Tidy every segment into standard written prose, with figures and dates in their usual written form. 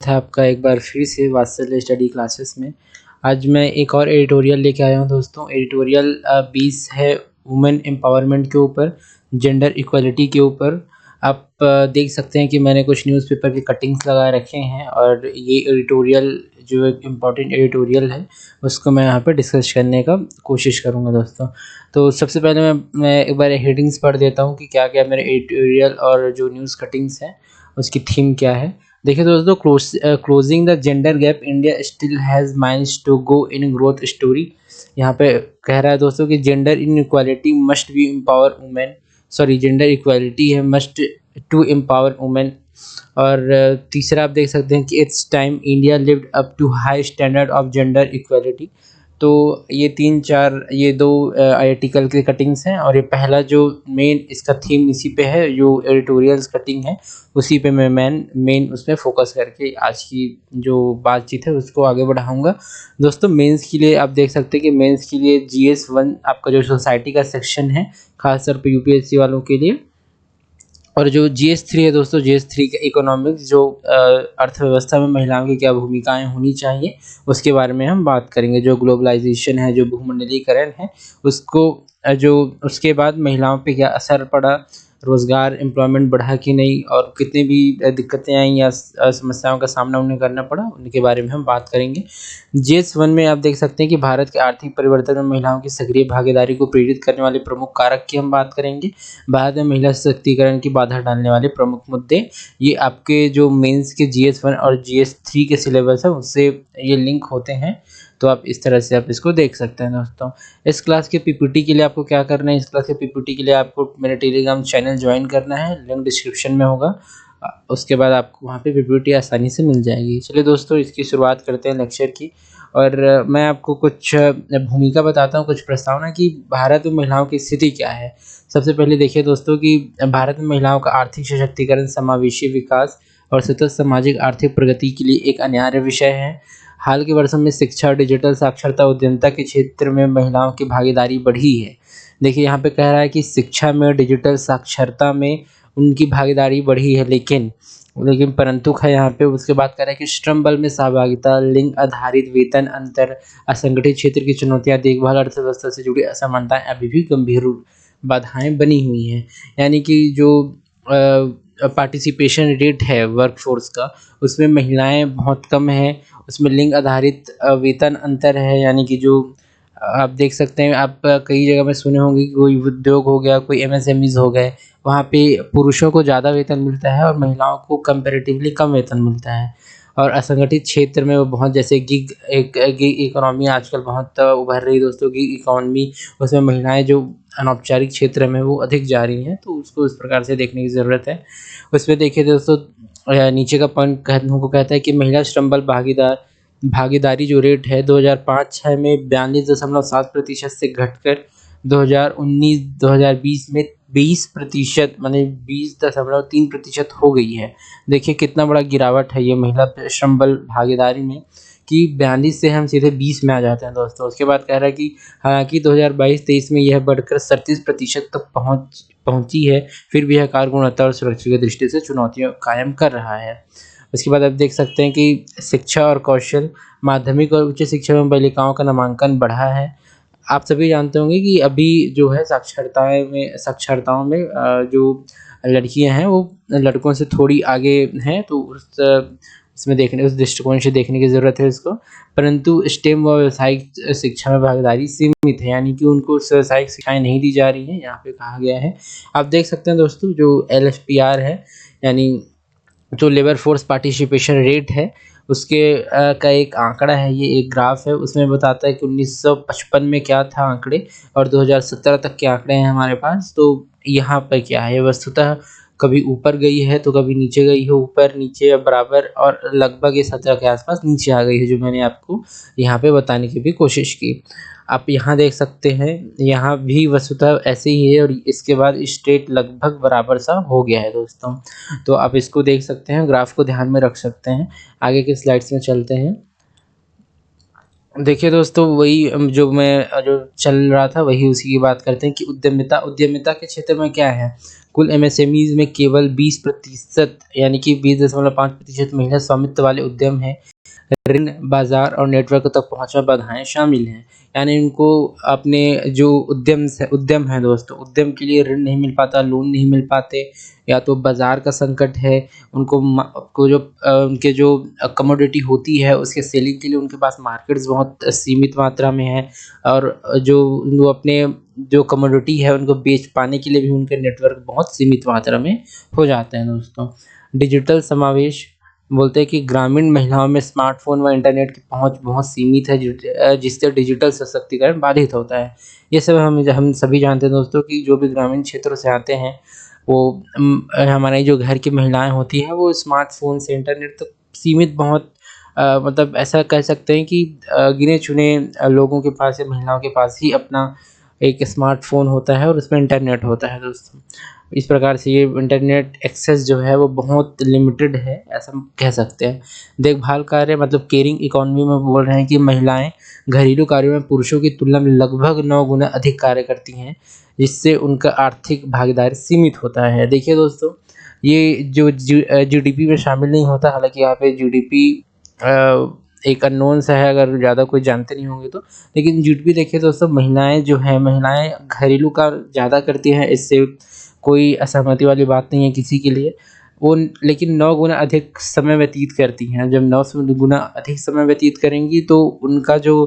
था आपका एक बार फिर से वात्सल्य स्टडी क्लासेस में। आज मैं एक और एडिटोरियल लेके आया हूँ दोस्तों। एडिटोरियल 20 है वुमेन एम्पावरमेंट के ऊपर, जेंडर इक्वलिटी के ऊपर। आप देख सकते हैं कि मैंने कुछ न्यूज़पेपर के कटिंग्स लगा रखे हैं और ये एडिटोरियल जो एक इम्पॉर्टेंट एडिटोरियल है उसको मैं यहाँ पर डिस्कस करने का कोशिश करूँगा दोस्तों। तो सबसे पहले मैं एक बार हेडिंग्स पढ़ देता हूँ कि क्या क्या मेरे एडिटोरियल और जो न्यूज़ कटिंग्स हैं उसकी थीम क्या है। देखिए दोस्तों, closing the gender gap, India still has miles to go in growth story. यहाँ पे कह रहा है दोस्तों कि gender inequality must be empower women, sorry gender equality है मस्ट टू एम्पावर वुमेन। और तीसरा आप देख सकते हैं कि it's time India lived up to high standard of gender equality. तो ये 3-4 ये 2 आर्टिकल के कटिंग्स हैं और ये पहला जो मेन इसका थीम इसी पे है, जो एडिटोरियल्स कटिंग है उसी पे मैं मेन उसमें फोकस करके आज की जो बातचीत है उसको आगे बढ़ाऊंगा। दोस्तों, मेंस के लिए आप देख सकते हैं कि मेंस के लिए GS1 आपका जो सोसाइटी का सेक्शन है, खासतौर पे UPSC वालों के लिए। और जो GS3 है दोस्तों, GS3 का इकोनॉमिक्स, जो अर्थव्यवस्था में महिलाओं की क्या भूमिकाएं होनी चाहिए उसके बारे में हम बात करेंगे। जो ग्लोबलाइजेशन है, जो भूमंडलीकरण है, उसको जो उसके बाद महिलाओं पे क्या असर पड़ा, रोज़गार एम्प्लॉयमेंट बढ़ा कि नहीं, और कितनी भी दिक्कतें आई या समस्याओं का सामना उन्हें करना पड़ा, उनके बारे में हम बात करेंगे। GS1 में आप देख सकते हैं कि भारत के आर्थिक परिवर्तन में महिलाओं की सक्रिय भागीदारी को प्रेरित करने वाले प्रमुख कारक की हम बात करेंगे। भारत में महिला सशक्तिकरण की बाधा डालने वाले प्रमुख मुद्दे, ये आपके जो मेंस के GS1 और GS3 के सिलेबस है उससे ये लिंक होते हैं। तो आप इस तरह से आप इसको देख सकते हैं दोस्तों। इस क्लास के PPT के लिए आपको क्या करना है, इस क्लास के PPT के लिए आपको मेरे टेलीग्राम चैनल ज्वाइन करना है, लिंक डिस्क्रिप्शन में होगा। उसके बाद आपको वहाँ पे PPT आसानी से मिल जाएगी। चलिए दोस्तों, इसकी शुरुआत करते हैं लेक्चर की। और मैं आपको कुछ भूमिका बताता हूँ, कुछ प्रस्तावना कि भारत में महिलाओं की स्थिति क्या है। सबसे पहले देखिए दोस्तों कि भारत में महिलाओं का आर्थिक सशक्तिकरण, समावेशी विकास और सतत सामाजिक आर्थिक प्रगति के लिए एक अनिवार्य विषय है। हाल के वर्षों में शिक्षा, डिजिटल साक्षरता, उद्यमिता के क्षेत्र में महिलाओं की भागीदारी बढ़ी है। देखिए यहाँ पे कह रहा है कि शिक्षा में, डिजिटल साक्षरता में उनकी भागीदारी बढ़ी है, लेकिन परंतु है यहाँ पे उसके बाद कह रहा है कि श्रम बल में सहभागिता, लिंग आधारित वेतन अंतर, असंगठित क्षेत्र की चुनौतियाँ, देखभाल, अर्थव्यवस्था से जुड़ी असमानताएं अभी भी गंभीर बाधाएं बनी हुई हैं। यानी कि जो पार्टिसिपेशन रेट है वर्कफोर्स का, उसमें महिलाएं बहुत कम हैं। उसमें लिंग आधारित वेतन अंतर है, यानी कि जो आप देख सकते हैं, आप कई जगह में सुने होंगे कि कोई उद्योग हो गया, कोई MSMEs हो गए, वहाँ पे पुरुषों को ज़्यादा वेतन मिलता है और महिलाओं को कंपैरेटिवली कम वेतन मिलता है। और असंगठित क्षेत्र में वो बहुत, जैसे गिग इकोनॉमी आजकल बहुत उभर रही है दोस्तों, गिग इकोनॉमी, उसमें महिलाएं जो अनौपचारिक क्षेत्र में वो अधिक जा रही हैं, तो उसको इस प्रकार से देखने की ज़रूरत है। उसमें देखिए दोस्तों, नीचे का पॉइंट हमको कहता है कि महिला श्रम बल भागीदारी जो रेट है 2005-06 में 42.7% से घटकर 2019-2020 में 20%, माने 20.3% हो गई है। देखिए कितना बड़ा गिरावट है ये महिला श्रम बल भागीदारी में, कि 42 से हम सीधे 20 में आ जाते हैं दोस्तों। उसके बाद कह रहा है कि हालांकि 2022-23 में यह बढ़कर 37% तक पहुंची है, फिर भी यह कार्य गुणवत्ता और सुरक्षा की दृष्टि से चुनौतियां कायम कर रहा है। उसके बाद आप देख सकते हैं कि शिक्षा और कौशल, माध्यमिक और उच्च शिक्षा में बालिकाओं का नामांकन बढ़ा है। आप सभी जानते होंगे कि अभी जो है साक्षरताओं में जो लड़कियां हैं वो लड़कों से थोड़ी आगे हैं, तो उस दृष्टिकोण से देखने की ज़रूरत है इसको। परंतु स्टेम व व्यावसायिक शिक्षा में भागीदारी सीमित है, यानी कि उनको व्यावसायिक शिक्षाएं नहीं दी जा रही हैं, यहाँ पे कहा गया है। आप देख सकते हैं दोस्तों, जो LFPR है, यानी जो लेबर फोर्स पार्टिसिपेशन रेट है, उसके का एक आंकड़ा है, ये एक ग्राफ है, उसमें बताता है कि 1955 में क्या था आंकड़े और 2017 तक के आंकड़े हैं हमारे पास। तो यहाँ पर क्या है, वस्तुतः कभी ऊपर गई है तो कभी नीचे गई है, ऊपर नीचे या बराबर, और लगभग ये 17 के आसपास नीचे आ गई है, जो मैंने आपको यहाँ पे बताने की भी कोशिश की। आप यहाँ देख सकते हैं, यहाँ भी वस्तुतः ऐसे ही है, और इसके बाद स्टेट लगभग बराबर सा हो गया है दोस्तों। तो आप इसको देख सकते हैं, ग्राफ को ध्यान में रख सकते हैं। आगे के स्लाइड्स में चलते हैं। देखिए दोस्तों, वही जो मैं जो चल रहा था वही उसी की बात करते हैं कि उद्यमिता के क्षेत्र में क्या है, कुल एमएसएमईज़ में केवल 20% यानी कि 20.5% महिला स्वामित्व वाले उद्यम हैं। ऋण, बाज़ार और नेटवर्क तक पहुँच में बाधाएँ शामिल हैं। यानी उनको अपने जो उद्यम है दोस्तों, उद्यम के लिए ऋण नहीं मिल पाता, लोन नहीं मिल पाते, या तो बाज़ार का संकट है, उनको उनके जो कमोडिटी होती है उसके सेलिंग के लिए उनके पास मार्केट्स बहुत सीमित मात्रा में है, और जो वो अपने जो कमोडिटी है उनको बेच पाने के लिए भी उनके नेटवर्क बहुत सीमित मात्रा में हो जाते हैं दोस्तों। डिजिटल समावेश बोलते हैं कि ग्रामीण महिलाओं में स्मार्टफ़ोन व इंटरनेट की पहुँच बहुत सीमित है, जिससे डिजिटल सशक्तिकरण बाधित होता है। ये सब हम सभी जानते हैं दोस्तों कि जो भी ग्रामीण क्षेत्रों से आते हैं, वो हमारी जो घर की महिलाएँ होती हैं वो स्मार्टफ़ोन से इंटरनेट तक सीमित बहुत मतलब ऐसा कह सकते हैं कि गिने-चुने लोगों के पास या महिलाओं के पास ही अपना एक स्मार्टफ़ोन होता है और उसमें इंटरनेट होता है दोस्तों। इस प्रकार से ये इंटरनेट एक्सेस जो है वो बहुत लिमिटेड है, ऐसा हम कह सकते हैं। देखभाल कार्य मतलब केयरिंग इकॉनमी में बोल रहे हैं कि महिलाएँ घरेलू कार्यों में पुरुषों की तुलना में लगभग 9 गुना अधिक कार्य करती हैं, जिससे उनका आर्थिक भागीदारी सीमित होता है। देखिए दोस्तों, ये जो जीडीपी में शामिल नहीं होता, हालाँकि यहाँ पे जीडीपी एक अननोन सा है अगर ज़्यादा कोई जानते नहीं होंगे तो। लेकिन जीडीपी देखिए दोस्तों, महिलाएँ जो हैं, महिलाएँ घरेलू कार्य ज़्यादा करती हैं, इससे कोई असहमति वाली बात नहीं है किसी के लिए। वो लेकिन 9 गुना अधिक समय व्यतीत करती हैं। जब 9 से गुना अधिक समय व्यतीत करेंगी तो उनका जो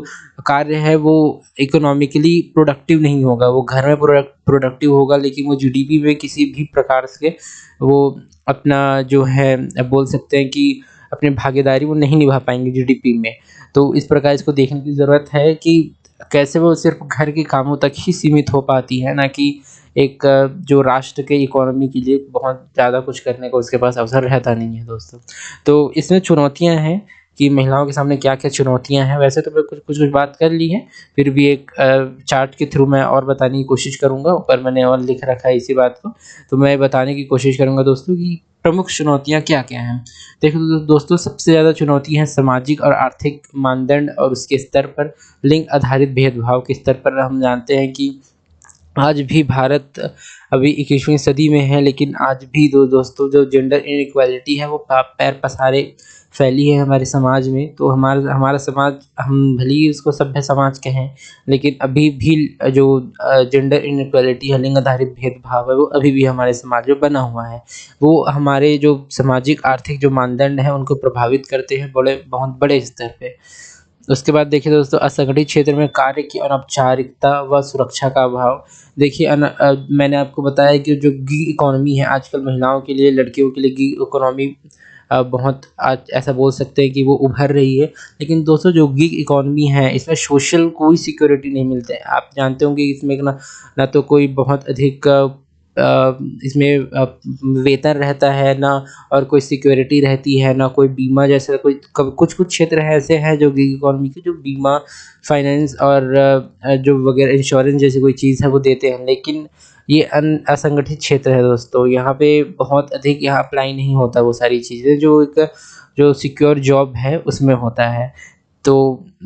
कार्य है वो इकोनॉमिकली प्रोडक्टिव नहीं होगा। वो घर में प्रोडक्टिव होगा, लेकिन वो जीडीपी में किसी भी प्रकार से वो अपना जो है बोल सकते हैं कि अपनी भागीदारी वो नहीं निभा पाएँगे जीडीपी में। तो इस प्रकार इसको देखने की ज़रूरत है कि कैसे वो सिर्फ़ घर के कामों तक ही सीमित हो पाती है, ना कि एक जो राष्ट्र के इकोनॉमी के लिए बहुत ज़्यादा कुछ करने का उसके पास अवसर रहता नहीं है दोस्तों। तो इसमें चुनौतियाँ हैं कि महिलाओं के सामने क्या-क्या चुनौतियाँ हैं। वैसे तो मैं कुछ-कुछ बात कर ली है, फिर भी एक चार्ट के थ्रू मैं और बताने की कोशिश करूँगा। ऊपर मैंने और लिख रखा है इसी बात को, तो मैं बताने की कोशिश करूँगा दोस्तों कि प्रमुख चुनौतियाँ क्या-क्या हैं। देखो दोस्तों, सबसे ज़्यादा चुनौती है सामाजिक और आर्थिक मानदंड और उसके स्तर पर लिंग आधारित भेदभाव के स्तर पर हम जानते हैं कि आज भी भारत अभी 21वीं सदी में है, लेकिन आज भी दोस्तों जो जेंडर इनइक्वालिटी है वो पैर पसारे फैली है हमारे समाज में। तो हमारा हमारा समाज, हम भले ही उसको सभ्य समाज कहें, लेकिन अभी भी जो जेंडर इनइक्वालिटी है, लिंग आधारित भेदभाव है, वो अभी भी हमारे समाज में बना हुआ है। वो हमारे जो सामाजिक आर्थिक जो मानदंड हैं उनको प्रभावित करते हैं बहुत बड़े स्तर पे। उसके बाद देखिए दोस्तों, असंगठित क्षेत्र में कार्य की अनौपचारिकता व सुरक्षा का अभाव। देखिए मैंने आपको बताया कि जो गिग इकॉनमी है आजकल महिलाओं के लिए, लड़कियों के लिए गिग इकॉनमी बहुत आज ऐसा बोल सकते हैं कि वो उभर रही है। लेकिन दोस्तों, जो गिग इकॉनमी है इसमें सोशल कोई सिक्योरिटी नहीं मिलता है। आप जानते होंगे इसमें ना ना तो कोई बहुत अधिक इसमें वेतन रहता है ना, और कोई सिक्योरिटी रहती है ना, कोई बीमा जैसा कोई कुछ-कुछ क्षेत्र ऐसे हैं जो गिग इकॉनमी के जो बीमा, फाइनेंस और जो वगैरह इंश्योरेंस जैसी कोई चीज़ है वो देते हैं। लेकिन ये असंगठित क्षेत्र है दोस्तों, यहाँ पे बहुत अधिक यहाँ अप्लाई नहीं होता वो सारी चीज़ें जो एक जो सिक्योर जॉब है उसमें होता है। तो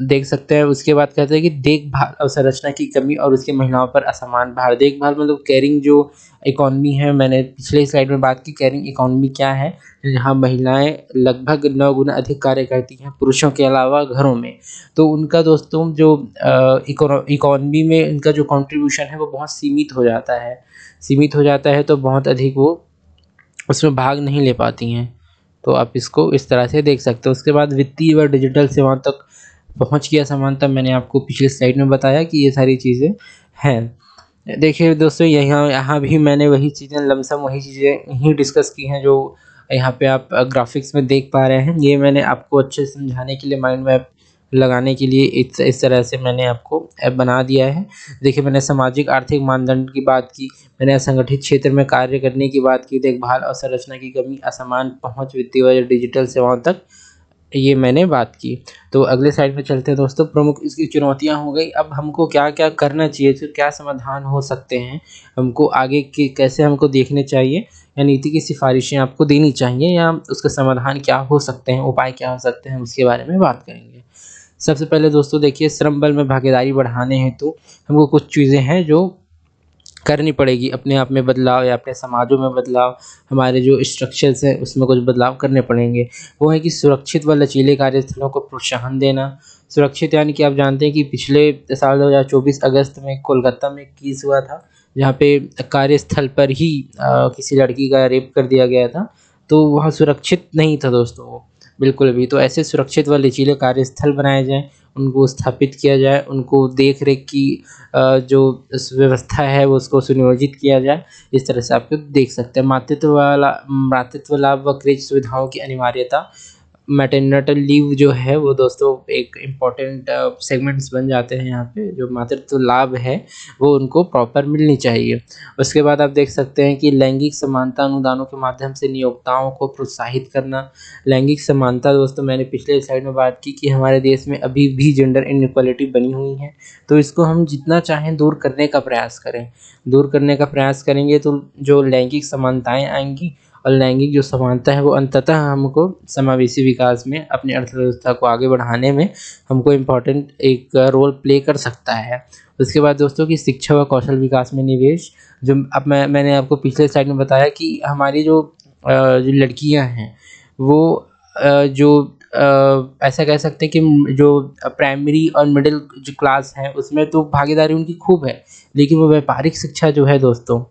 देख सकते हैं, उसके बाद कहते हैं कि देखभाल अवसंरचना की कमी और उसकी महिलाओं पर असमान भार। देखभाल मतलब केयरिंग जो इकॉनमी है, मैंने पिछले स्लाइड में बात की केयरिंग इकॉनमी क्या है, जहाँ महिलाएँ लगभग 9 गुना अधिक कार्य करती हैं पुरुषों के अलावा घरों में। तो उनका दोस्तों जो इकॉनमी में इनका जो कंट्रीब्यूशन है वो बहुत सीमित हो जाता है। सीमित हो जाता है तो बहुत अधिक वो उसमें भाग नहीं ले पाती हैं। तो आप इसको इस तरह से देख सकते हो। उसके बाद वित्तीय व डिजिटल सेवाओं तक पहुँच की असमानता, मैंने आपको पिछली स्लाइड में बताया कि ये सारी चीज़ें हैं। देखिए दोस्तों, यहाँ यहाँ भी मैंने वही चीज़ें लमसम वही चीज़ें ही डिस्कस की हैं जो यहाँ पे आप ग्राफ़िक्स में देख पा रहे हैं। ये मैंने आपको अच्छे से समझाने के लिए, माइंड मैप लगाने के लिए इस तरह से मैंने आपको ऐप बना दिया है। देखिए, मैंने सामाजिक आर्थिक मानदंड की बात की, मैंने असंगठित क्षेत्र में कार्य करने की बात की, देखभाल और संरचना की कमी, असमान पहुँच वित्तीय व डिजिटल सेवाओं तक, ये मैंने बात की। तो अगले स्लाइड पे चलते हैं दोस्तों। प्रमुख इसकी चुनौतियाँ हो गई, अब हमको क्या-क्या करना चाहिए, तो क्या समाधान हो सकते हैं, हमको आगे के कैसे हमको देखने चाहिए, या नीति की सिफ़ारिशें आपको देनी चाहिए, या उसका समाधान क्या हो सकते हैं, उपाय क्या हो सकते हैं, उसके बारे में बात करेंगे। सबसे पहले दोस्तों देखिए, श्रम बल में भागीदारी बढ़ाने हेतु हमको कुछ चीज़ें हैं जो करनी पड़ेगी। अपने आप में बदलाव या अपने समाजों में बदलाव, हमारे जो स्ट्रक्चर्स हैं उसमें कुछ बदलाव करने पड़ेंगे। वो है कि सुरक्षित व लचीले कार्यस्थलों को प्रोत्साहन देना। सुरक्षित यानी कि आप जानते हैं कि पिछले साल 2024 अगस्त में कोलकाता में एक केस हुआ था, जहाँ पे कार्यस्थल पर ही किसी लड़की का रेप कर दिया गया था। तो वहाँ सुरक्षित नहीं था दोस्तों वो, बिल्कुल भी। तो ऐसे सुरक्षित व लचीले कार्यस्थल बनाए जाएँ, उनको स्थापित किया जाए, उनको देख-रेख की जो व्यवस्था है वो उसको सुनियोजित किया जाए। इस तरह से आप लोग देख सकते हैं। मातृत्व लाभ व क्रेच सुविधाओं की अनिवार्यता। मैटरनिटी लीव जो है वो दोस्तों एक इम्पोर्टेंट सेगमेंट्स बन जाते हैं यहाँ पे। जो मातृत्व लाभ है वो उनको प्रॉपर मिलनी चाहिए। उसके बाद आप देख सकते हैं कि लैंगिक समानता अनुदानों के माध्यम से नियोक्ताओं को प्रोत्साहित करना। लैंगिक समानता दोस्तों, मैंने पिछले स्लाइड में बात की कि हमारे देश में अभी भी जेंडर इनइक्वालिटी बनी हुई है, तो इसको हम जितना चाहें दूर करने का प्रयास करें। दूर करने का प्रयास करेंगे तो जो लैंगिक समानताएँ आएँगी, और लैंगिक जो समानता है वो अंततः हमको समावेशी विकास में, अपनी अर्थव्यवस्था को आगे बढ़ाने में हमको इम्पोर्टेंट एक रोल प्ले कर सकता है। उसके बाद दोस्तों की शिक्षा व कौशल विकास में निवेश। जो अब मैंने आपको पिछले स्लाइड में बताया कि हमारी जो लड़कियां हैं वो ऐसा कह सकते हैं कि जो प्राइमरी और मिडिल जो क्लास है उसमें तो भागीदारी उनकी खूब है, लेकिन वो व्यापारिक शिक्षा जो है दोस्तों,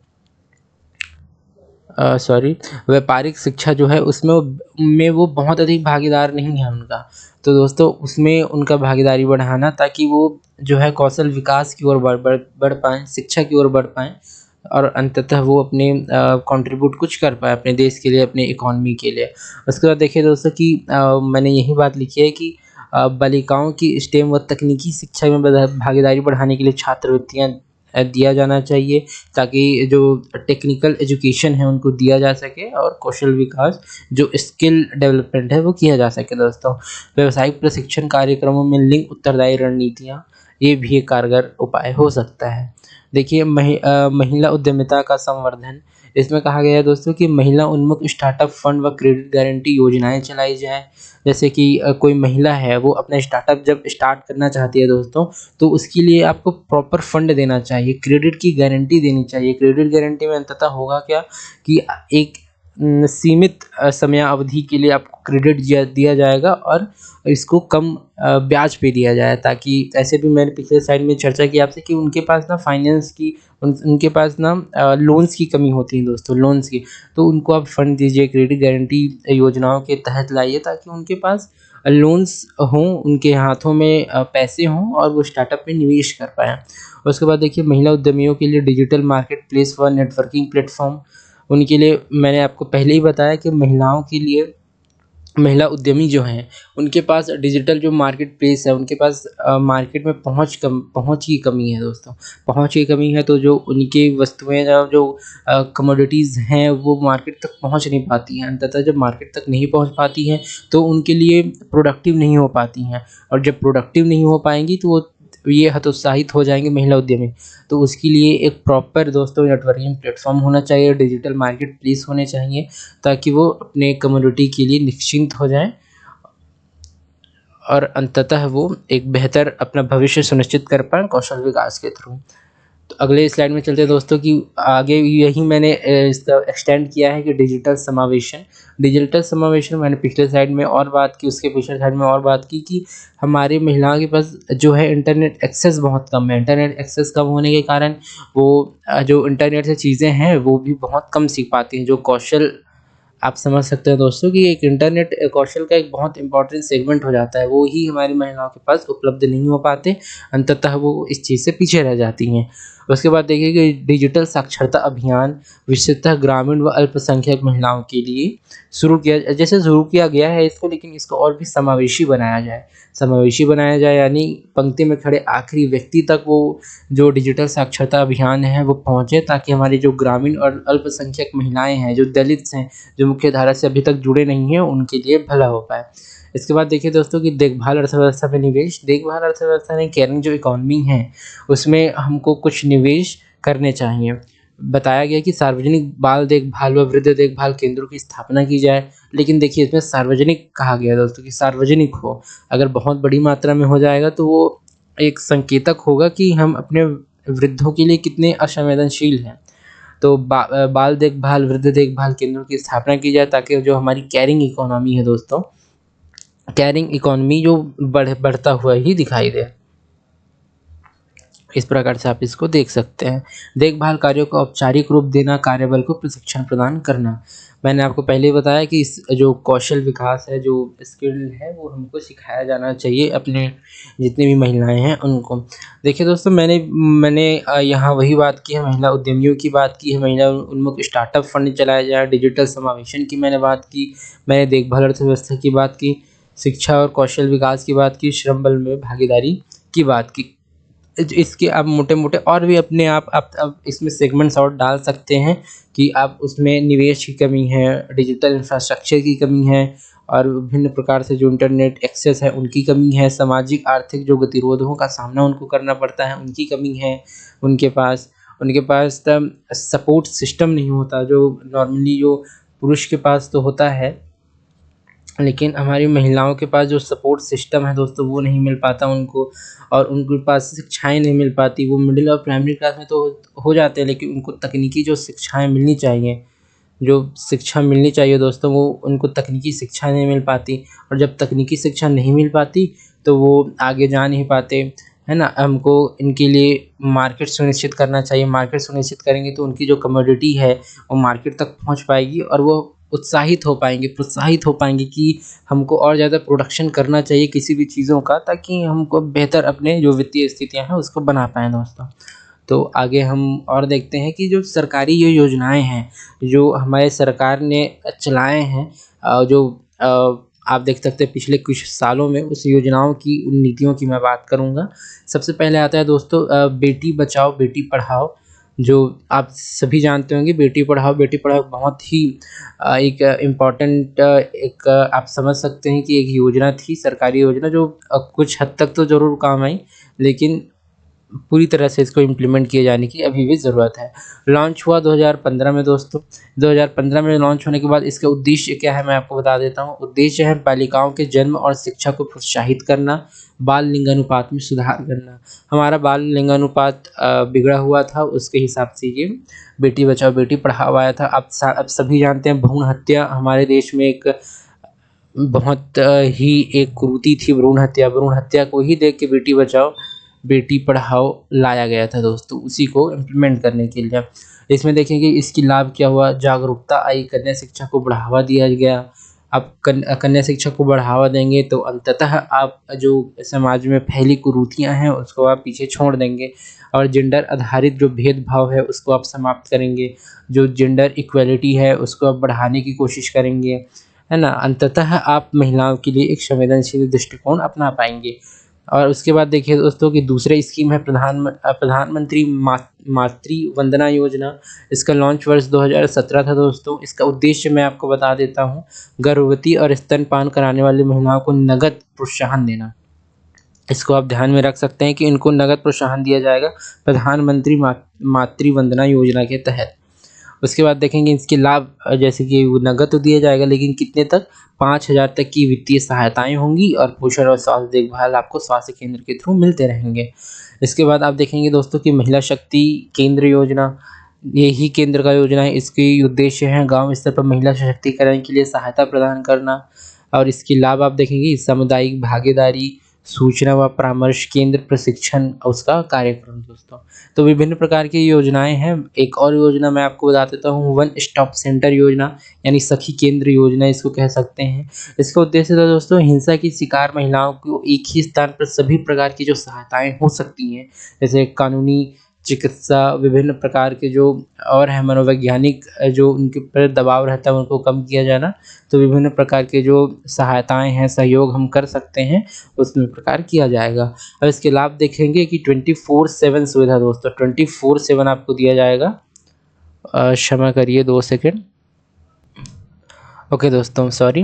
व्यापारिक शिक्षा जो है उसमें वो बहुत अधिक भागीदार नहीं है उनका। तो दोस्तों उसमें उनका भागीदारी बढ़ाना, ताकि वो जो है कौशल विकास की ओर बढ़ पाएँ, शिक्षा की ओर बढ़ पाएँ, और अंततः वो अपने कंट्रीब्यूट कुछ कर पाएँ अपने देश के लिए, अपने इकॉनमी के लिए। उसके बाद देखिए दोस्तों कि मैंने यही बात लिखी है कि बालिकाओं की स्टेम व तकनीकी शिक्षा में भागीदारी बढ़ाने के लिए छात्रवृत्तियाँ दिया जाना चाहिए, ताकि जो टेक्निकल एजुकेशन है उनको दिया जा सके, और कौशल विकास जो स्किल डेवलपमेंट है वो किया जा सके दोस्तों। व्यावसायिक प्रशिक्षण कार्यक्रमों में लिंग उत्तरदायी रणनीतियाँ, ये भी एक कारगर उपाय हो सकता है। देखिए महिला उद्यमिता का संवर्धन। इसमें कहा गया है दोस्तों कि महिला उन्मुख स्टार्टअप फंड व क्रेडिट गारंटी योजनाएँ चलाई जाएँ। जैसे कि कोई महिला है वो अपना स्टार्टअप जब स्टार्ट करना चाहती है दोस्तों, तो उसके लिए आपको प्रॉपर फंड देना चाहिए, क्रेडिट की गारंटी देनी चाहिए। क्रेडिट गारंटी में अंततः होगा क्या कि एक सीमित समयावधि के लिए आपको क्रेडिट दिया जाएगा, और इसको कम ब्याज पे दिया जाए, ताकि ऐसे भी मैंने पिछले स्लाइड में चर्चा की आपसे कि उनके पास ना फाइनेंस की उनके पास ना लोन्स की कमी होती है दोस्तों, लोन्स की। तो उनको आप फंड दीजिए, क्रेडिट गारंटी योजनाओं के तहत लाइए, ताकि उनके पास लोन्स हों, उनके हाथों में पैसे हों, और वो स्टार्टअप में निवेश कर पाएँ। उसके बाद देखिए महिला उद्यमियों के लिए डिजिटल मार्केट प्लेस व नेटवर्किंग प्लेटफ़ॉर्म। उनके लिए मैंने आपको पहले ही बताया कि महिलाओं के लिए, महिला उद्यमी जो हैं उनके पास डिजिटल जो मार्केट प्लेस है, उनके पास मार्केट में पहुँच की कमी है दोस्तों। पहुँच की कमी है, तो जो उनकी वस्तुएँ या जो कमोडिटीज़ हैं वो मार्केट तक पहुँच नहीं पाती हैं। अंततः जब मार्केट तक नहीं पहुँच पाती हैं तो उनके लिए प्रोडक्टिव नहीं हो पाती हैं, और जब प्रोडक्टिव नहीं हो पाएँगी तो वो ये हतोत्साहित हो जाएँगे महिला उद्यमी। तो उसके लिए एक प्रॉपर दोस्तों नेटवर्किंग प्लेटफ़ॉर्म होना चाहिए, डिजिटल मार्केट प्लेस होने चाहिए, ताकि वो अपने कम्युनिटी के लिए निश्चिंत हो जाएँ, और अंततः वो एक बेहतर अपना भविष्य सुनिश्चित कर पाएँ कौशल विकास के थ्रू। तो अगले स्लाइड में चलते हैं दोस्तों कि आगे यही मैंने इसका एक्सटेंड किया है कि डिजिटल समावेशन। डिजिटल समावेशन मैंने पिछले स्लाइड में और बात की, उसके पिछले स्लाइड में और बात की कि हमारी महिलाओं के पास जो है इंटरनेट एक्सेस बहुत कम है। इंटरनेट एक्सेस कम होने के कारण वो जो इंटरनेट से चीज़ें हैं वो भी बहुत कम सीख पाती हैं। जो कौशल, आप समझ सकते हैं दोस्तों कि एक इंटरनेट कौशल का एक बहुत इम्पोर्टेंट सेगमेंट हो जाता है, वो ही हमारी महिलाओं के पास उपलब्ध नहीं हो पाते, अंततः वो इस चीज़ से पीछे रह जाती हैं। उसके बाद देखिए कि डिजिटल साक्षरता अभियान विशेषतः ग्रामीण व अल्पसंख्यक महिलाओं के लिए शुरू किया गया है इसको, लेकिन इसको और भी समावेशी बनाया जाए। समावेशी बनाया जाए यानी पंक्ति में खड़े आखिरी व्यक्ति तक वो जो डिजिटल साक्षरता अभियान है वो पहुँचे, ताकि हमारी जो ग्रामीण और अल्पसंख्यक महिलाएँ हैं, जो दलित्स हैं, जो मुख्य धारा से अभी तक जुड़े नहीं हैं, उनके लिए भला हो पाए। इसके बाद देखिए दोस्तों कि देखभाल अर्थव्यवस्था में निवेश। देखभाल अर्थव्यवस्था यानी केयरिंग जो इकॉनमी है उसमें हमको कुछ निवेश करने चाहिए। बताया गया कि सार्वजनिक बाल देखभाल व वृद्ध देखभाल केंद्रों की स्थापना की जाए। लेकिन देखिए इसमें सार्वजनिक कहा गया है दोस्तों कि सार्वजनिक हो, अगर बहुत बड़ी मात्रा में हो जाएगा तो वो एक संकेतक होगा कि हम अपने वृद्धों के लिए कितने असंवेदनशील हैं। तो बाल देखभाल, वृद्ध देखभाल केंद्रों की स्थापना की जाए ताकि जो हमारी केयरिंग इकोनॉमी है दोस्तों, केयरिंग इकोनॉमी जो बढ़ता हुआ ही दिखाई दे। इस प्रकार से आप इसको देख सकते हैं। देखभाल कार्यों को औपचारिक रूप देना, कार्यबल को प्रशिक्षण प्रदान करना। मैंने आपको पहले ही बताया कि इस जो कौशल विकास है, जो स्किल है, वो हमको सिखाया जाना चाहिए अपने जितनी भी महिलाएं हैं उनको। देखिए दोस्तों, मैंने यहाँ वही बात की है, महिला उद्यमियों की बात की है, महिला उन्मुख स्टार्टअप फंड चलाया जाए, डिजिटल समावेशन की मैंने बात की, मैंने देखभाल अर्थव्यवस्था की बात की, शिक्षा और कौशल विकास की बात की, श्रम बल में भागीदारी की बात की। इसके आप मोटे-मोटे और भी अपने आप अब इसमें सेगमेंट्स और डाल सकते हैं कि आप उसमें निवेश की कमी है, डिजिटल इंफ्रास्ट्रक्चर की कमी है और विभिन्न प्रकार से जो इंटरनेट एक्सेस है उनकी कमी है, सामाजिक आर्थिक जो गतिरोधों का सामना उनको करना पड़ता है उनकी कमी है उनके पास तब सपोर्ट सिस्टम नहीं होता जो नॉर्मली जो पुरुष के पास तो होता है, लेकिन हमारी महिलाओं के पास जो सपोर्ट सिस्टम है दोस्तों वो नहीं मिल पाता उनको, और उनके पास शिक्षाएँ नहीं मिल पाती। वो मिडिल और प्राइमरी क्लास में तो हो जाते हैं, लेकिन उनको तकनीकी जो शिक्षाएँ मिलनी चाहिए, जो शिक्षा मिलनी चाहिए दोस्तों, वो उनको तकनीकी शिक्षा नहीं मिल पाती। और जब तकनीकी शिक्षा नहीं मिल पाती तो वो आगे जा नहीं पाते, है ना। हमको इनके लिए मार्केट सुनिश्चित करना चाहिए। मार्केट सुनिश्चित करेंगे तो उनकी जो कमोडिटी है वो मार्केट तक पहुंच पाएगी और वो उत्साहित हो पाएंगे, प्रोत्साहित हो पाएंगे कि हमको और ज़्यादा प्रोडक्शन करना चाहिए किसी भी चीज़ों का, ताकि हमको बेहतर अपने जो वित्तीय स्थितियाँ हैं उसको बना पाएँ दोस्तों। तो आगे हम और देखते हैं कि जो सरकारी ये योजनाएं हैं जो हमारे सरकार ने चलाए हैं, जो आप देख सकते हैं पिछले कुछ सालों में उस योजनाओं की, उन नीतियों की मैं बात करूंगा। सबसे पहले आता है दोस्तों बेटी बचाओ बेटी पढ़ाओ, जो आप सभी जानते होंगे। बेटी पढ़ाओ बहुत ही एक इम्पॉर्टेंट एक आप समझ सकते हैं कि एक योजना थी, सरकारी योजना, जो कुछ हद तक तो ज़रूर काम आई, लेकिन पूरी तरह से इसको इम्प्लीमेंट किए जाने की अभी भी ज़रूरत है। लॉन्च हुआ 2015 में दोस्तों। 2015 में लॉन्च होने के बाद इसका उद्देश्य क्या है मैं आपको बता देता हूँ। उद्देश्य है बालिकाओं के जन्म और शिक्षा को प्रोत्साहित करना, बाल लिंगानुपात में सुधार करना। हमारा बाल लिंगानुपात बिगड़ा हुआ था, उसके हिसाब से ये बेटी बचाओ बेटी पढ़ाओ आया था। अब सभी जानते हैं भ्रूण हत्या हमारे देश में एक बहुत ही एक कुरीति थी, भ्रूण हत्या। भ्रूण हत्या को ही देख के बेटी बचाओ बेटी पढ़ाओ लाया गया था दोस्तों, उसी को इम्प्लीमेंट करने के लिए। इसमें देखेंगे इसकी लाभ क्या हुआ, जागरूकता आई, कन्या शिक्षा को बढ़ावा दिया गया। अब कन्या शिक्षा को बढ़ावा देंगे तो अंततः आप जो समाज में फैली कुरीतियाँ हैं उसको आप पीछे छोड़ देंगे, और जेंडर आधारित जो भेदभाव है उसको आप समाप्त करेंगे, जो जेंडर इक्वलिटी है उसको आप बढ़ाने की कोशिश करेंगे, है ना। अंततः आप महिलाओं के लिए एक संवेदनशील दृष्टिकोण अपना पाएंगे। और उसके बाद देखिए दोस्तों कि दूसरे स्कीम है प्रधानमंत्री मातृ वंदना योजना। इसका लॉन्च वर्ष 2017 था दोस्तों। इसका उद्देश्य मैं आपको बता देता हूँ, गर्भवती और स्तनपान कराने वाली महिलाओं को नगद प्रोत्साहन देना। इसको आप ध्यान में रख सकते हैं कि इनको नगद प्रोत्साहन दिया जाएगा प्रधानमंत्री मातृ वंदना योजना के तहत। उसके बाद देखेंगे इसके लाभ, जैसे कि वो नगद तो दिया जाएगा, लेकिन कितने तक, 5,000 तक की वित्तीय सहायताएं होंगी, और पोषण और स्वास्थ्य देखभाल आपको स्वास्थ्य केंद्र के थ्रू मिलते रहेंगे। इसके बाद आप देखेंगे दोस्तों कि महिला शक्ति केंद्र योजना, यही केंद्र का योजना है। इसकी उद्देश्य है गांव स्तर पर महिला सशक्तिकरण के लिए सहायता प्रदान करना, और इसके लाभ आप देखेंगे सामुदायिक भागीदारी, सूचना व परामर्श केंद्र, प्रशिक्षण, उसका कार्यक्रम दोस्तों। तो विभिन्न प्रकार की योजनाएं हैं। एक और योजना मैं आपको बता देता हूँ, वन स्टॉप सेंटर योजना, यानी सखी केंद्र योजना इसको कह सकते हैं। इसका उद्देश्य था दोस्तों हिंसा की शिकार महिलाओं को एक ही स्थान पर सभी प्रकार की जो सहायताएं हो सकती हैं, जैसे कानूनी, चिकित्सा, विभिन्न प्रकार के जो और है मनोवैज्ञानिक जो उनके ऊपर दबाव रहता है उनको कम किया जाना, तो विभिन्न प्रकार के जो सहायताएं हैं, सहयोग हम कर सकते हैं, उसमें प्रकार किया जाएगा। अब इसके लाभ देखेंगे कि 24/7 सुविधा दोस्तों, 24/7 आपको दिया जाएगा। क्षमा करिए 2 सेकंड। ओके दोस्तों, सॉरी।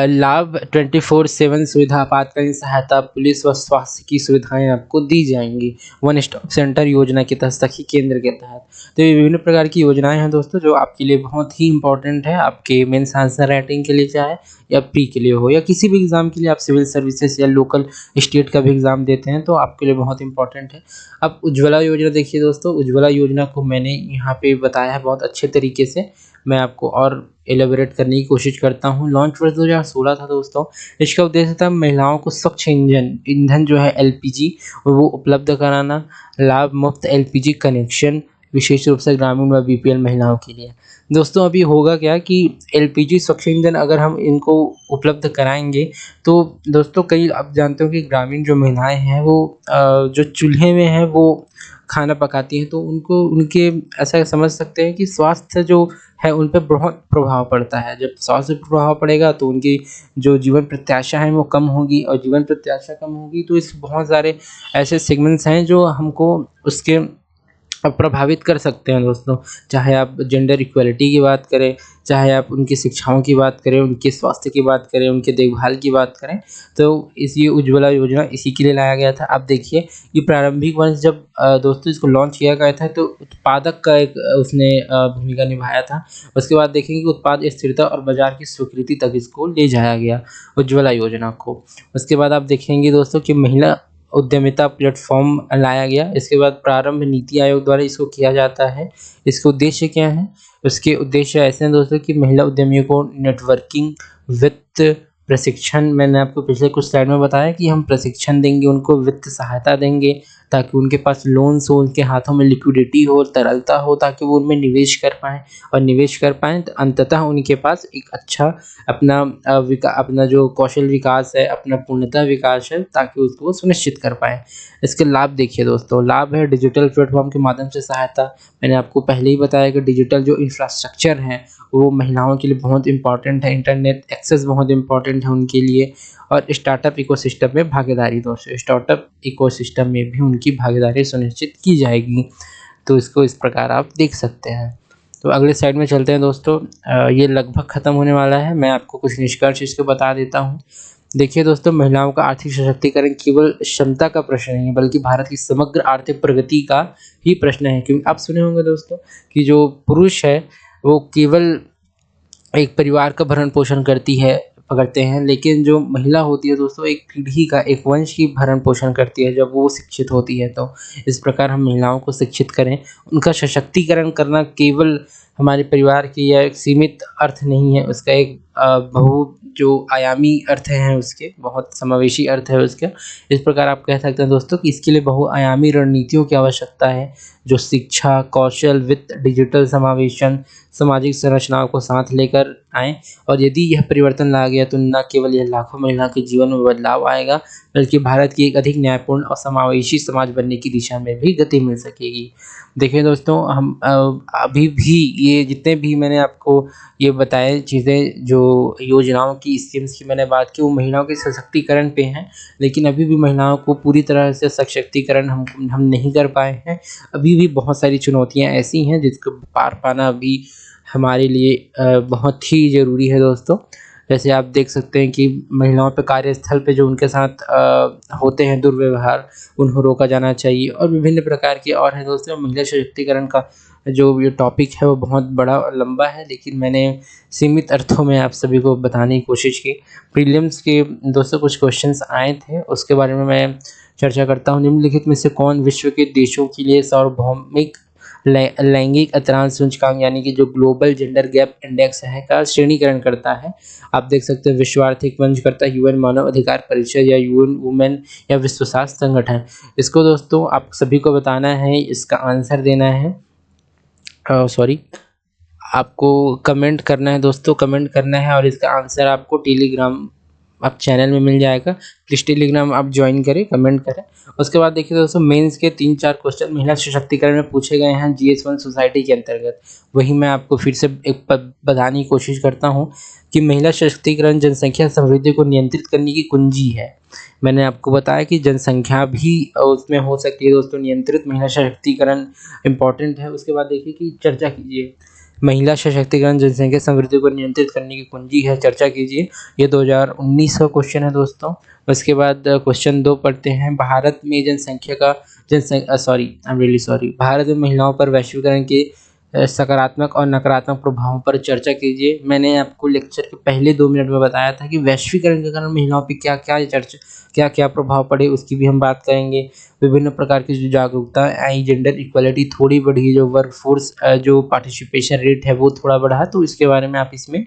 लाभ 24/7 सुविधा, आपातकालीन सहायता, पुलिस व स्वास्थ्य की सुविधाएं आपको दी जाएंगी वन स्टॉप सेंटर योजना के तहत, सखी केंद्र के तहत। तो ये विभिन्न प्रकार की योजनाएं हैं दोस्तों, जो आपके लिए बहुत ही इंपॉर्टेंट है, आपके मेंस आंसर राइटिंग के लिए चाहे या प्री के लिए हो या किसी भी एग्ज़ाम के लिए, आप सिविल सर्विसेज या लोकल स्टेट का भी एग्ज़ाम देते हैं तो आपके लिए बहुत इंपॉर्टेंट है। अब उज्ज्वला योजना देखिए दोस्तों, उज्ज्वला योजना को मैंने यहाँ पे बताया है बहुत अच्छे तरीके से। मैं आपको और एलेबोरेट करने की कोशिश करता हूँ। लॉन्च वर्ष 2016 था दोस्तों। इसका उद्देश्य था महिलाओं को स्वच्छ ईंधन जो है एलपीजी वो उपलब्ध कराना, लाभ मुफ्त एलपीजी कनेक्शन, विशेष रूप से ग्रामीण व बीपीएल महिलाओं के लिए। दोस्तों अभी होगा क्या कि एलपीजी स्वच्छ ईंधन अगर हम इनको उपलब्ध कराएंगे तो दोस्तों कई आप जानते हो कि ग्रामीण जो महिलाएं हैं वो जो चूल्हे में हैं वो खाना पकाती हैं, तो उनको उनके ऐसा समझ सकते हैं कि स्वास्थ्य जो है उन पे बहुत प्रभाव पड़ता है। जब स्वास्थ्य पे प्रभाव पड़ेगा तो उनकी जो जीवन प्रत्याशा है वो कम होगी, और जीवन प्रत्याशा कम होगी तो इस बहुत सारे ऐसे सेगमेंट्स हैं जो हमको उसके प्रभावित कर सकते हैं दोस्तों। चाहे आप जेंडर इक्वलिटी की बात करें, चाहे आप उनकी शिक्षाओं की बात करें, उनके स्वास्थ्य की बात करें, उनके देखभाल की बात करें, तो इस ये उज्ज्वला योजना इसी के लिए लाया गया था। आप देखिए ये प्रारंभिक वर्ष जब दोस्तों इसको लॉन्च किया गया था तो उत्पादक का एक उसने भूमिका निभाया था। उसके बाद देखेंगे कि उत्पाद स्थिरता और बाजार की स्वीकृति तक इसको ले जाया गया, उज्ज्वला योजना को। उसके बाद आप देखेंगे दोस्तों कि महिला उद्यमिता प्लेटफॉर्म लाया गया। इसके बाद प्रारंभ नीति आयोग द्वारा इसको किया जाता है। इसके उद्देश्य क्या हैं? उसके उद्देश्य ऐसे हैं दोस्तों कि महिला उद्यमियों को नेटवर्किंग, वित्त प्रशिक्षण, मैंने आपको पिछले कुछ स्लाइड में बताया कि हम प्रशिक्षण देंगे, उनको वित्त सहायता देंगे ताकि उनके पास लोन्स हो, उनके हाथों में लिक्विडिटी हो, तरलता हो, ताकि वो उनमें निवेश कर पाएँ, और निवेश कर पाएँ तो अंततः उनके पास एक अच्छा अपना अपना जो कौशल विकास है, अपना पूर्णतः विकास है, ताकि उसको वो सुनिश्चित कर पाएँ। इसके लाभ देखिए दोस्तों, लाभ है डिजिटल प्लेटफॉर्म के माध्यम से सहायता। मैंने आपको पहले ही बताया कि डिजिटल जो इंफ्रास्ट्रक्चर है वो महिलाओं के लिए बहुत इंपॉर्टेंट है, इंटरनेट एक्सेस बहुत इंपॉर्टेंट है उनके लिए। और स्टार्टअप इकोसिस्टम में भागीदारी दोस्तों, स्टार्टअप इकोसिस्टम में भी उनकी भागीदारी सुनिश्चित की जाएगी। तो इसको इस प्रकार आप देख सकते हैं। तो अगले स्लाइड में चलते हैं दोस्तों। ये लगभग ख़त्म होने वाला है, मैं आपको कुछ निष्कर्ष इसके बता देता हूँ। देखिए दोस्तों, महिलाओं का आर्थिक सशक्तिकरण केवल क्षमता का प्रश्न नहीं है, बल्कि भारत की समग्र आर्थिक प्रगति का ही प्रश्न है। क्योंकि आप सुने होंगे दोस्तों कि जो पुरुष है वो केवल एक परिवार का भरण-पोषण करते हैं, लेकिन जो महिला होती है दोस्तों एक पीढ़ी का, एक वंश की भरण-पोषण करती है जब वो शिक्षित होती है तो। इस प्रकार हम महिलाओं को शिक्षित करें, उनका सशक्तिकरण करना केवल हमारे परिवार की या एक सीमित अर्थ नहीं है, उसका एक बहु जो आयामी अर्थ हैं उसके, बहुत समावेशी अर्थ है उसका। इस प्रकार आप कह सकते हैं दोस्तों कि इसके लिए बहुआयामी रणनीतियों की आवश्यकता है, जो शिक्षा, कौशल, वित्त, डिजिटल समावेशन, सामाजिक संरचनाओं को साथ लेकर आएँ। और यदि यह परिवर्तन ला गया तो न केवल यह लाखों महिलाओं के जीवन में बदलाव आएगा, बल्कि भारत की एक अधिक न्यायपूर्ण और समावेशी समाज बनने की दिशा में भी गति मिल सकेगी। देखिए दोस्तों, हम अभी भी ये जितने भी मैंने आपको ये बताए चीज़ें, जो योजनाओं की, स्कीम्स की मैंने बात की, वो महिलाओं के सशक्तिकरण पे हैं, लेकिन अभी भी महिलाओं को पूरी तरह से सशक्तिकरण हम नहीं कर पाए हैं। अभी भी बहुत सारी चुनौतियाँ ऐसी हैं जिसको पार पाना अभी हमारे लिए बहुत ही ज़रूरी है दोस्तों। जैसे आप देख सकते हैं कि महिलाओं पे कार्यस्थल पे जो उनके साथ होते हैं दुर्व्यवहार, उनको रोका जाना चाहिए, और विभिन्न प्रकार के और हैं दोस्तों। महिला सशक्तिकरण का जो ये टॉपिक है वो बहुत बड़ा और लंबा है, लेकिन मैंने सीमित अर्थों में आप सभी को बताने की कोशिश की। प्रीलिम्स के दोस्तों कुछ क्वेश्चंस आए थे, उसके बारे में मैं चर्चा करता हूँ। निम्नलिखित में से कौन विश्व के देशों के लिए सार्वभौमिक लैंगिक अंतराल सूचकांक यानी कि जो ग्लोबल जेंडर गैप इंडेक्स है का श्रेणीकरण करता है? आप देख सकते हैं विश्व आर्थिक मंच करता है, यूएन मानव अधिकार परिषद, या यूएन वुमेन, या विश्व स्वास्थ्य संगठन। इसको दोस्तों आप सभी को बताना है, इसका आंसर देना है। सॉरी, आपको कमेंट करना है दोस्तों, कमेंट करना है, और इसका आंसर आपको टेलीग्राम आप चैनल में मिल जाएगा। प्लीज़ टेलीग्राम आप ज्वाइन करें, कमेंट करें। उसके बाद देखिए दोस्तों, मेंस के 3-4 क्वेश्चन महिला सशक्तिकरण में पूछे गए हैं GS1 सोसाइटी के अंतर्गत। वही मैं आपको फिर से एक बताने की कोशिश करता हूँ कि महिला सशक्तिकरण जनसंख्या समृद्धि को नियंत्रित करने की कुंजी है। मैंने आपको बताया कि जनसंख्या भी उसमें हो सकती है दोस्तों नियंत्रित, महिला सशक्तिकरण इम्पॉर्टेंट है। उसके बाद देखिए कि चर्चा कीजिए, महिला सशक्तिकरण जनसंख्या समृद्धि को नियंत्रित करने की कुंजी है, चर्चा कीजिए। ये 2019 का क्वेश्चन है दोस्तों। उसके बाद क्वेश्चन 2 पढ़ते हैं। भारत में भारत में महिलाओं पर वैश्वीकरण के सकारात्मक और नकारात्मक प्रभावों पर चर्चा कीजिए। मैंने आपको लेक्चर के पहले 2 मिनट में बताया था कि वैश्वीकरण के कारण महिलाओं पे क्या-क्या प्रभाव पड़े, उसकी भी हम बात करेंगे। विभिन्न प्रकार की जो जागरूकता आई, जेंडर इक्वालिटी थोड़ी बढ़ी, जो वर्कफोर्स जो पार्टिसिपेशन रेट है वो थोड़ा बढ़ा, तो इसके बारे में आप इसमें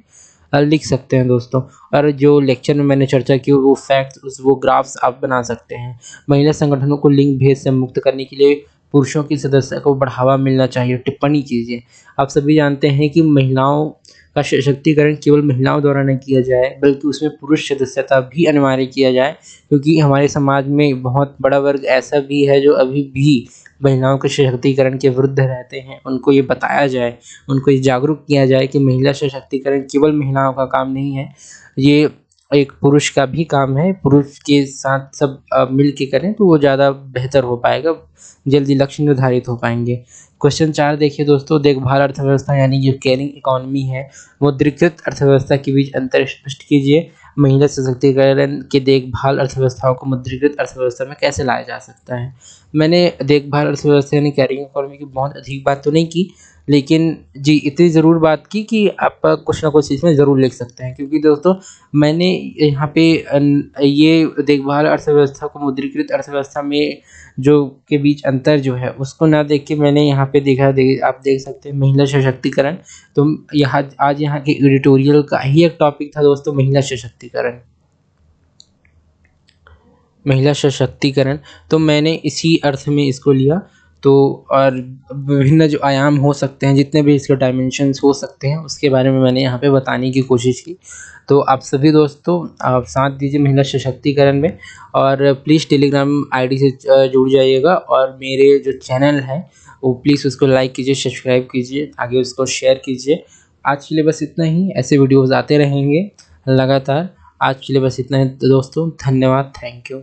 लिख सकते हैं दोस्तों। और जो लेक्चर में मैंने चर्चा की वो फैक्ट्स, वो ग्राफ्स आप बना सकते हैं। महिला संगठनों को लिंग भेद से मुक्त करने के लिए पुरुषों की सदस्यता को बढ़ावा मिलना चाहिए, टिप्पणी कीजिए। आप सभी जानते हैं कि महिलाओं का सशक्तिकरण केवल महिलाओं द्वारा नहीं किया जाए, बल्कि उसमें पुरुष सदस्यता भी अनिवार्य किया जाए, क्योंकि हमारे समाज में बहुत बड़ा वर्ग ऐसा भी है जो अभी भी महिलाओं के सशक्तिकरण के विरुद्ध रहते हैं। उनको ये बताया जाए, उनको ये जागरूक किया जाए कि महिला सशक्तिकरण केवल महिलाओं का काम नहीं है, ये एक पुरुष का भी काम है। पुरुष के साथ सब मिल के करें तो वो ज़्यादा बेहतर हो पाएगा, जल्दी लक्ष्य निर्धारित हो पाएंगे। क्वेश्चन 4 देखिए दोस्तों। देखभाल अर्थव्यवस्था यानी जो केयरिंग इकोनॉमी है, मुद्रीकृत अर्थव्यवस्था के बीच अंतर स्पष्ट कीजिए। महिला सशक्तिकरण के देखभाल अर्थव्यवस्थाओं को मुद्रीकृत अर्थव्यवस्था में कैसे लाया जा सकता है। मैंने देखभाल अर्थव्यवस्था यानी केयरिंग इकोनॉमी की बहुत अधिक बात तो नहीं की, लेकिन जी इतनी ज़रूर बात की कि आप कुछ ना कुछ इसमें ज़रूर लिख सकते हैं, क्योंकि दोस्तों मैंने यहाँ पे ये देखभाल अर्थव्यवस्था को मुद्रीकृत अर्थव्यवस्था में जो के बीच अंतर जो है उसको ना देख के मैंने यहाँ पे आप देख सकते हैं महिला सशक्तिकरण। तो यहाँ आज यहाँ के एडिटोरियल का ही एक टॉपिक था दोस्तों, महिला सशक्तिकरण। महिला सशक्तिकरण, तो मैंने इसी अर्थ में इसको लिया। तो और विभिन्न जो आयाम हो सकते हैं, जितने भी इसके डायमेंशंस हो सकते हैं, उसके बारे में मैंने यहाँ पे बताने की कोशिश की। तो आप सभी दोस्तों आप साथ दीजिए महिला सशक्तिकरण में, और प्लीज़ टेलीग्राम आईडी से जुड़ जाइएगा, और मेरे जो चैनल है वो प्लीज़ उसको लाइक कीजिए, सब्सक्राइब कीजिए, आगे उसको शेयर कीजिए। आज के लिए बस इतना ही, ऐसे वीडियोज़ आते रहेंगे लगातार। आज के लिए बस इतना ही दोस्तों, धन्यवाद, थैंक यू।